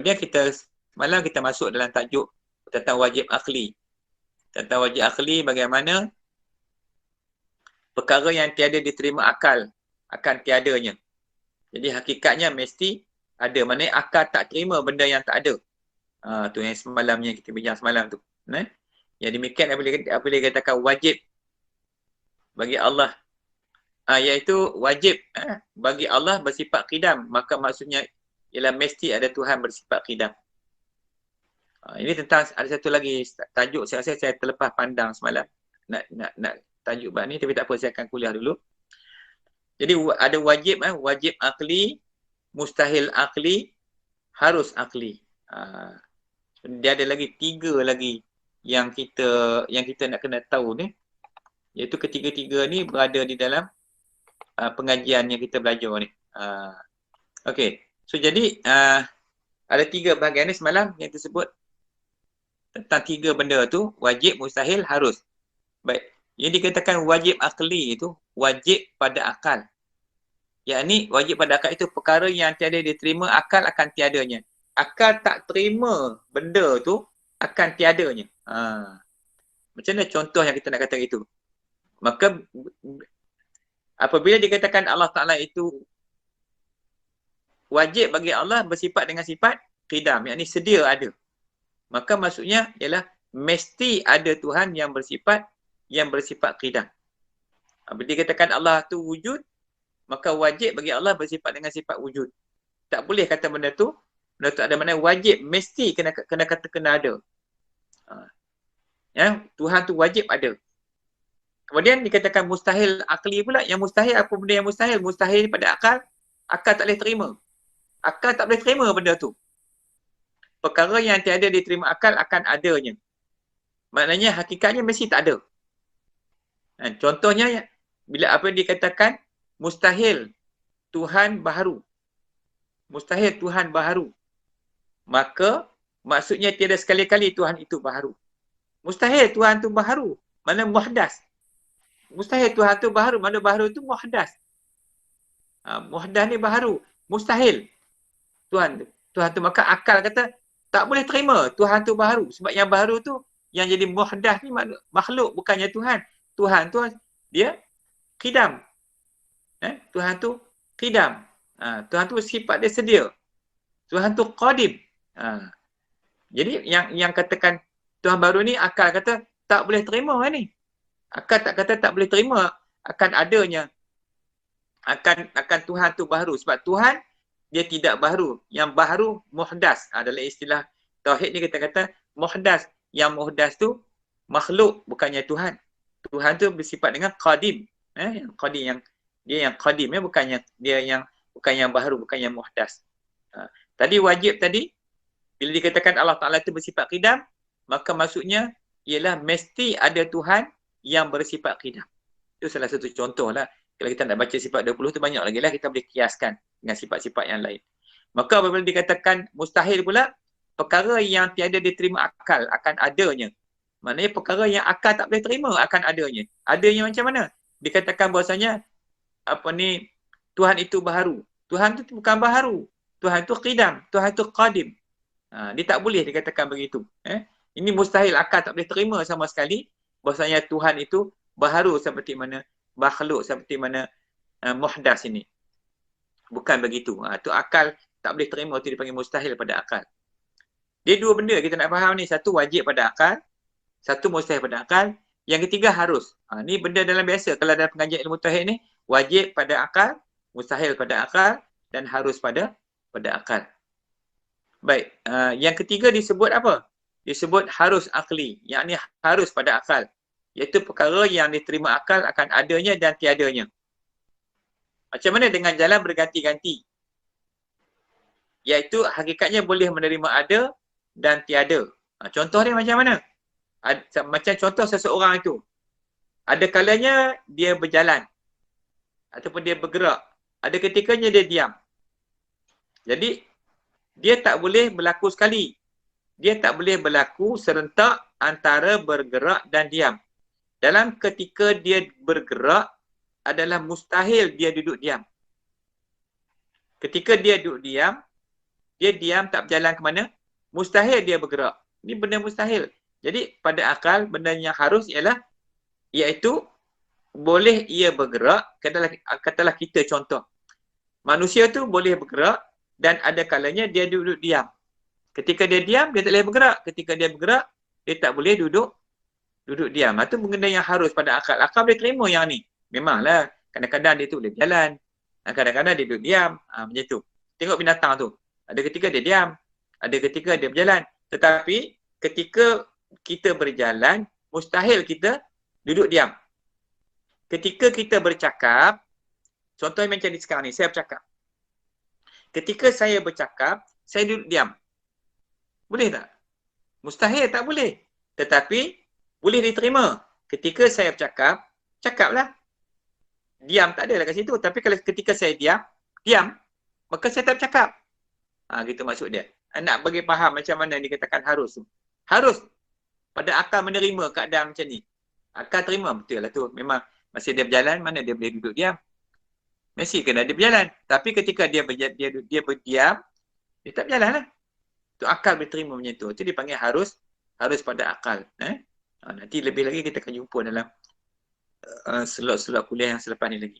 Kemudian semalam kita masuk dalam tajuk tentang wajib akli. Tentang wajib akli bagaimana perkara yang tiada diterima akal akan tiadanya. Jadi hakikatnya mesti ada. Maknanya akal tak terima benda yang tak ada. Tu yang semalamnya kita bincang semalam tu. Yang demikian apabila dikatakan wajib bagi Allah, iaitu wajib bagi Allah bersifat qidam, maka maksudnya ialah mesti ada Tuhan bersifat qidam. Ini tentang ada satu lagi tajuk, saya rasa saya terlepas pandang semalam nak tajuk bab ni, tapi tak apa, saya akan kuliah dulu. Jadi ada wajib wajib akli, mustahil akli, harus akli. Dia ada lagi 3 lagi yang kita nak kena tahu ni, iaitu ketiga-tiga ni berada di dalam pengajian yang kita belajar ni. Okey. So jadi ada 3 bahagian ni semalam yang tersebut tentang 3 benda tu, wajib, mustahil, harus. Baik. Yang dikatakan wajib akli itu wajib pada akal. Yakni wajib pada akal itu perkara yang tiada diterima akal akan tiadanya. Akal tak terima benda tu akan tiadanya. Macam mana contoh yang kita nak kata itu? Maka apabila dikatakan Allah Ta'ala itu wajib bagi Allah bersifat dengan sifat qidam, yakni sedia ada. Maka maksudnya ialah mesti ada Tuhan yang bersifat qidam. Bila dikatakan Allah tu wujud, maka wajib bagi Allah bersifat dengan sifat wujud. Tak boleh kata benda tu ada, mana wajib, mesti kena ada. Tuhan tu wajib ada. Kemudian dikatakan mustahil akli pula. Yang mustahil, apa benda yang mustahil? Mustahil pada akal tak boleh terima. Akal tak boleh terima benda tu. Perkara yang tiada diterima akal akan adanya. Maknanya hakikatnya mesti tak ada. Contohnya bila apa dikatakan mustahil Tuhan baharu. Mustahil Tuhan baharu. Maka maksudnya tiada sekali-kali Tuhan itu baharu. Mustahil Tuhan tu baharu. Mana muhdas. Mustahil Tuhan tu baharu. Mana baharu tu muhdas. Muhdas ni baharu. Mustahil Tuhan tu. Maka akal kata tak boleh terima Tuhan tu baharu. Sebab yang baharu tu yang jadi muhdas ni makhluk, bukannya Tuhan. Tuhan tu dia qidam. Tuhan tu qidam. Tuhan tu sifat dia sedia. Tuhan tu qadim. Jadi yang katakan Tuhan baru ni, akal kata tak boleh terima ni. Akal tak kata tak boleh terima akan adanya akan Tuhan tu baharu. Sebab Tuhan dia tidak baharu. Yang baharu muhdas. Dalam istilah tauhid ni kita kata muhdas. Yang muhdas tu makhluk, bukannya Tuhan. Tuhan tu bersifat dengan qadim. Yang qadim, yang qadim, bukan yang baharu, bukan yang muhdas. Tadi wajib tadi, bila dikatakan Allah Ta'ala itu bersifat qidam, maka maksudnya ialah mesti ada Tuhan yang bersifat qidam. Itu salah satu contoh lah. Kalau kita nak baca sifat 20 tu banyak lagi lah, kita boleh kiaskan dengan sifat-sifat yang lain. Maka apabila dikatakan mustahil pula, perkara yang tiada diterima akal akan adanya. Maknanya perkara yang akal tak boleh terima akan adanya. Adanya macam mana? Dikatakan bahasanya Tuhan itu baharu. Tuhan itu bukan baharu. Tuhan itu qidam. Tuhan itu qadim. Dia tak boleh dikatakan begitu. Ini mustahil, akal tak boleh terima sama sekali bahasanya Tuhan itu baharu seperti mana makhluk, seperti mana muhdas ini. Bukan begitu. Tu akal tak boleh terima, itu dipanggil mustahil pada akal. Dia 2 benda kita nak faham ni. Satu wajib pada akal, satu mustahil pada akal. Yang ketiga harus. Ni benda dalam biasa. Kalau dalam pengajian ilmu tauhid ni, wajib pada akal, mustahil pada akal, dan harus pada akal. Baik, yang ketiga disebut apa? Disebut harus akli. Yang ni harus pada akal. Iaitu perkara yang diterima akal akan adanya dan tiadanya. Macam mana dengan jalan berganti-ganti? Iaitu hakikatnya boleh menerima ada dan tiada. Contoh dia macam mana? Macam contoh seseorang itu. Ada kalanya dia berjalan. Ataupun dia bergerak. Ada ketikanya dia diam. Jadi, dia tak boleh berlaku sekali. Dia tak boleh berlaku serentak antara bergerak dan diam. Dalam ketika dia bergerak, adalah mustahil dia duduk diam. Ketika dia duduk diam, dia diam tak berjalan ke mana, mustahil dia bergerak. Ini benda mustahil. Jadi pada akal benda yang harus ialah iaitu boleh ia bergerak. Katalah kita contoh. Manusia tu boleh bergerak dan ada kalanya dia duduk diam. Ketika dia diam, dia tak boleh bergerak. Ketika dia bergerak, dia tak boleh duduk diam. Itu benda yang harus pada akal. Akal boleh terima yang ni. Memanglah kadang-kadang dia tu boleh berjalan. Kadang-kadang dia duduk diam. Macam tu. Tengok binatang tu. Ada ketika dia diam. Ada ketika dia berjalan. Tetapi ketika kita berjalan, mustahil kita duduk diam. Ketika kita bercakap, contohnya macam ni sekarang ni, saya bercakap. Ketika saya bercakap, saya duduk diam. Boleh tak? Mustahil tak boleh. Tetapi boleh diterima. Ketika saya bercakap, cakaplah. Diam tak adalah kat situ. Tapi kalau ketika saya diam, maka saya tak bercakap. Gitu maksud dia. Nak bagi faham macam mana dikatakan harus tu. Harus. Pada akal menerima keadaan macam ni. Akal terima betul lah tu. Memang masih dia berjalan, mana dia boleh duduk diam. Mesti kena dia berjalan. Tapi ketika dia berdiam, dia tak berjalan lah. Tu akal boleh terima macam tu. Itu dipanggil harus pada akal. Nanti lebih lagi kita akan jumpa dalam slot-slot kuliah yang selepas ni lagi.